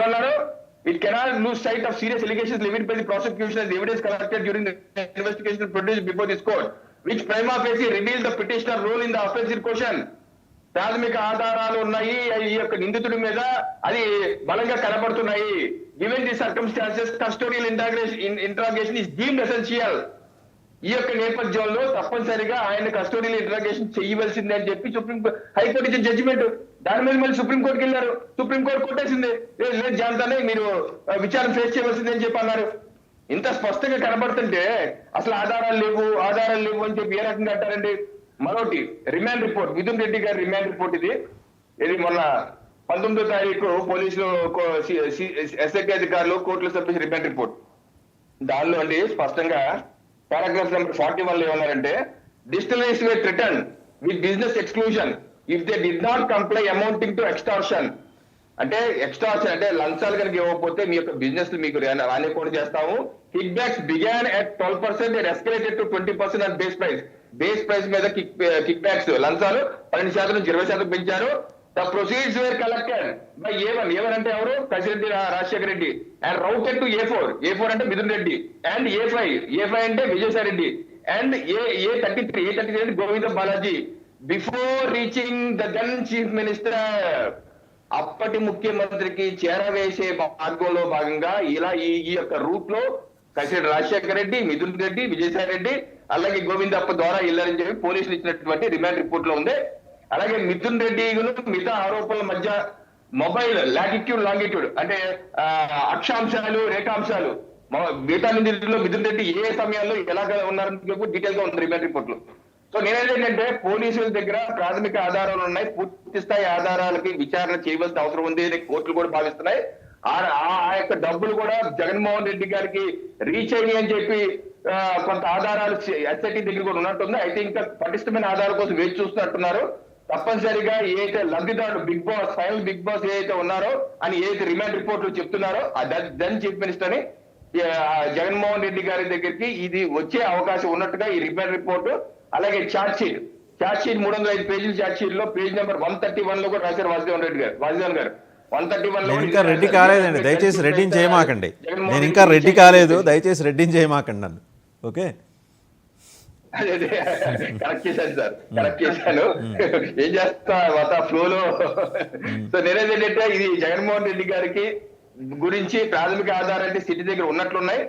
ఏమన్నారు? It cannot lose sight of serious allegations levied by the prosecution as evidence collected during the investigation produced before this court, which prima facie revealed the petitioner role in the offense in question. ప్రాథమిక ఆధారాలు ఉన్నాయి ఈ యొక్క నిందితుడి మీద, అది బలంగా కనబడుతున్నాయి. Given the circumstances custodial interrogation is deemed essential. ఈ యొక్క నేపథ్యంలో తప్పనిసరిగా ఆయన కస్టోడియల్ ఇంట్రాగేషన్ చేయవలసిందే అని చెప్పి హైకోర్టు ఇచ్చిన జడ్జిమెంట్. దాని మీద మళ్ళీ సుప్రీంకోర్టుకి వెళ్ళారు. సుప్రీంకోర్టు కొట్టేసింది, లేదు జాంతానే మీరు విచారణ ఫేస్ చేయవలసిందే అని చెప్పి అన్నారు. ఇంత స్పష్టంగా కనబడుతుంటే అసలు ఆధారాలు లేవు అని చెప్పి ఏ రకంగా అంటారండి? మరోటి రిమాండ్ రిపోర్ట్, మిథున్ రెడ్డి గారి రిమాండ్ రిపోర్ట్ ఇది మొన్న 19వ తారీఖు పోలీసులు ఎస్ఐటి అధికారులు కోర్టులో సమర్పించిన రిమాండ్ రిపోర్ట్. దానిలో అండి స్పష్టంగా పారాగ్రాఫ్ నెంబర్ 41 లో ఏమన్నారంటే, distilleries were threatened with business exclusion if they did not comply amounting to extortion. అంటే ఎక్స్టార్షన్ అంటే లంచాలు కనుక ఇవ్వకపోతే మీ యొక్క బిజినెస్ మీకు రానికుండా చేస్తాము. Kickbacks began at 12% and escalated to 20% on base price మీద కిక్ బ్యాక్స్ లంచాలు 12% నుంచి 20% పెంచారు. The proceeds were collected by A1 అంటే ఎవరు? Kasireddy Rajasekhara Reddy. And routed to A4 అంటే మిథున్ రెడ్డి. అండ్ A5 అంటే విజయసాయి రెడ్డి. అండ్ A33 అంటే Govinda Balaji. Before reaching the then chief minister, అప్పటి ముఖ్యమంత్రికి చేరవేసే మార్గంలో భాగంగా ఇలా ఈ యొక్క రూట్ లో కసిరెడ్డి రాజశేఖర రెడ్డి, మిథున్ రెడ్డి, విజయసాయి రెడ్డి అలాగే గోవిందప్ప ద్వారా వెళ్ళారని చెప్పి పోలీసులు ఇచ్చినటువంటి రిమాండ్ రిపోర్ట్ లో ఉంది. అలాగే మిథున్ రెడ్డి మిగతా ఆరోపణల మధ్య మొబైల్ లాంగిట్యూడ్ అంటే అక్షాంశాలు రేఖాంశాలు మిగతా నిందితుల్లో మిథున్ రెడ్డి ఏ సమయాల్లో ఎలాగ ఉన్నారని డీటెయిల్ గా ఉంది రిమాండ్ రిపోర్ట్ లో. సో నేనేంటంటే పోలీసుల దగ్గర ప్రాథమిక ఆధారాలు ఉన్నాయి, పూర్తి స్థాయి ఆధారాలకి విచారణ చేయవలసిన అవసరం ఉంది అని కోర్టులు కూడా భావిస్తున్నాయి. ఆ యొక్క డబ్బులు కూడా జగన్మోహన్ రెడ్డి గారికి రీచ్ అయినాయి అని చెప్పి కొంత ఆధారాలు ఎస్ఐటి దగ్గర కూడా ఉన్నట్టుంది. అయితే ఇంకా పటిష్టమైన ఆధారాల కోసం వేచి చూస్తున్నట్టున్నారు. తప్పనిసరిగా ఏదైతే లబ్ధిదారుడు ఫైనల్ బిగ్ బాస్ ఏదైతే ఉన్నారో అని ఏదైతే రిమాండ్ రిపోర్ట్ లో చెప్తున్నారో దెన్ చీఫ్ మినిస్టర్ ని జగన్మోహన్ రెడ్డి గారి దగ్గరికి ఇది వచ్చే అవకాశం ఉన్నట్టుగా ఈ రిమాండ్ రిపోర్ట్. అలాగే ఛార్జ్ షీట్ 305 పేజీల ఛార్జ్ షీట్ లో పేజ్ నెంబర్ 131 లో కూడా రాశారు వాసుదేవన్ గారు. 131 లో ఇంకా రెడ్డి కాలేదండి, దయచేసి రెడ్డిని చేయమాకండి. నేను ఇంకా రెడ్డి కాలేదు, దయచేసి రెడ్డిని చేయమాకండి నన్ను. ఓకే, అదే కరెక్ట్ చేశాను సార్, కరెక్ట్ చేశాను. ఏం చేస్తా ఫ్లోలో. సో నేనేంటంటే ఇది జగన్మోహన్ రెడ్డి గారికి గురించి ప్రాథమిక ఆధారాలు సిటీ దగ్గర ఉన్నట్లున్నాయి.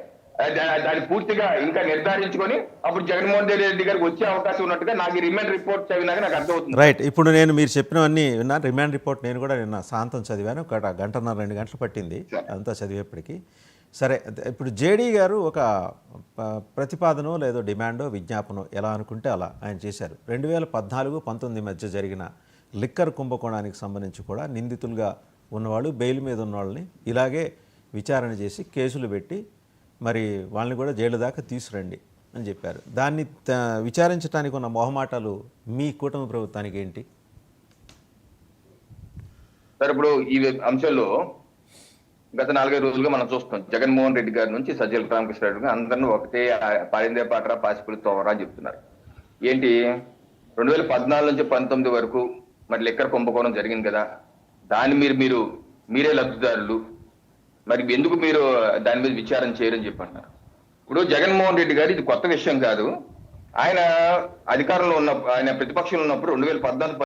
దాన్ని పూర్తిగా ఇంకా నిర్ధారించుకొని అప్పుడు జగన్మోహన్ రెడ్డి గారికి వచ్చే అవకాశం ఉన్నట్టుగా నాకు ఈ రిమాండ్ రిపోర్ట్ చదివినాక నాకు అర్థమవుతుంది. రైట్, ఇప్పుడు మీరు చెప్పినవన్నీ విన్నాను. రిమాండ్ రిపోర్ట్ నేను కూడా నిన్న సాయంత్రం చదివాను, ఒక గంటన్నర 2 గంటలు పట్టింది అంతా చదివేప్పటికి. సరే, ఇప్పుడు జేడీ గారు ఒక ప్రతిపాదనో లేదో డిమాండో విజ్ఞాపనో ఎలా అనుకుంటే అలా ఆయన చేశారు. 2014-19 మధ్య జరిగిన లిక్కర్ కుంభకోణానికి సంబంధించి కూడా నిందితులుగా ఉన్నవాళ్ళు, బెయిల్ మీద ఉన్న వాళ్ళని ఇలాగే విచారణ చేసి కేసులు పెట్టి మరి వాళ్ళని కూడా జైలు దాకా తీసుకురండి అని చెప్పారు. దాన్ని విచారించడానికి ఉన్న మొహమాటాలు మీ కూటమి ప్రభుత్వానికి ఏంటి సార్? ఇప్పుడు ఈ అంశంలో గత 4-5 రోజులుగా మనం చూస్తాం, జగన్మోహన్ రెడ్డి గారి నుంచి సజ్జల రామకృష్ణారెడ్డి అందరినీ ఒకటే పారిందే పాటరా పాసిపులు తోవరా అని చెప్తున్నారు. ఏంటి 2014 నుంచి 19 వరకు మరి లిక్కర్ కుంభకోణం జరిగింది కదా, దాన్ని మీరే లబ్ధిదారులు, మరి ఎందుకు మీరు దాని మీద విచారణ చేయరని చెప్పంటున్నారు. ఇప్పుడు జగన్మోహన్ రెడ్డి గారు ఇది కొత్త విషయం కాదు. ఆయన అధికారంలో ఉన్నప్పుడు, ఆయన ప్రతిపక్షంలో ఉన్నప్పుడు 2014